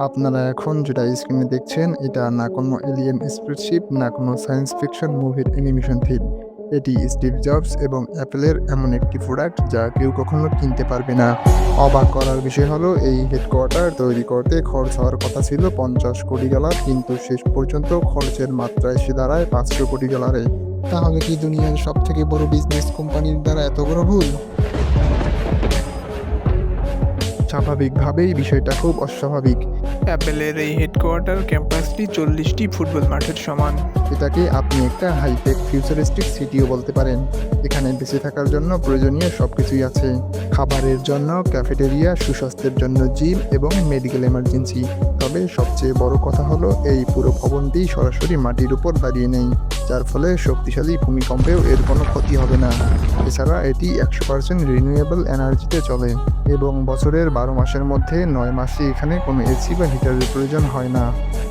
আপনারা এখন যেটা স্ক্রিনে দেখছেন এটা না কোনো এলিয়েন স্পেসশিপ, না কোনো সায়েন্স ফিকশন মুভির অ্যানিমেশন থিম। এটি স্টিভ জবস এবং অ্যাপেলের এমন একটি প্রোডাক্ট যা কেউ কখনো কিনতে পারবে না। অবাক করার বিষয় হলো এই হেডকোয়ার্টার তৈরি করতে খরচ হওয়ার কথা ছিল $50 কোটি, কিন্তু শেষ পর্যন্ত খরচের মাত্রা এসে দাঁড়ায় $500 কোটি। তাহলে কি দুনিয়ার সব থেকে বড় বিজনেস কোম্পানির দ্বারা এত বড় ভুল? স্বাভাবিকভাবেই বিষয়টা খুব অস্বাভাবিক। অ্যাপেলের এই হেডকোয়ার্টার ক্যাম্পাসটি 40টি ফুটবল মাঠের সমান। এটাকে আপনি একটা হাইটেক ফিউচারিস্টিক সিটিও বলতে পারেন। এখানে বেঁচে থাকার জন্য প্রয়োজনীয় সবকিছুই আছে। খাবারের জন্য ক্যাফেটেরিয়া, সুস্বাস্থ্যের জন্য জিম এবং মেডিকেল এমার্জেন্সি। তবে সবচেয়ে বড় কথা হলো এই পুরো ভবনটি সরাসরি মাটির উপর দাঁড়িয়ে নেই, যার ফলে শক্তিশালী ভূমিকম্পেও এর কোনো ক্ষতি হবে না। এছাড়া এটি 100% রিনিউয়েবল এনার্জিতে চলে এবং বছরের 12 মাসের মধ্যে 9 মাসে এখানে কোনো এসি বা হিটারের প্রয়োজন হয় না।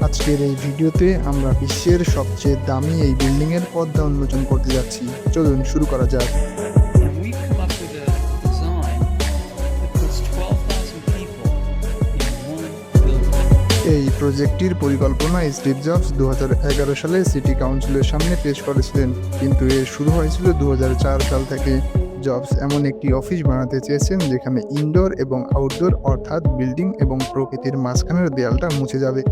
আজকের এই ভিডিওতে আমরা বিশ্বের সবচেয়ে দামি এই বিল্ডিংয়ের পর্দা উন্মোচন করতে যাচ্ছি। চলুন শুরু করা যাক। And we've come up with a design that puts 12,000 people in one building. এই প্রজেক্টটির পরিকল্পনা স্টিভ জবস 2011 সালে সিটি কাউন্সিলের সামনে পেশ করেছিলেন, কিন্তু এর শুরু হয়েছিল 2004 সাল থেকে। জবস এমন একটি অফিস বানাতে চেয়েছেন যেখানে ইনডোর এবং আউটডোর, অর্থাৎ বিল্ডিং এবং প্রকৃতির মাঝখানের দেয়ালটা মুছে যাবে।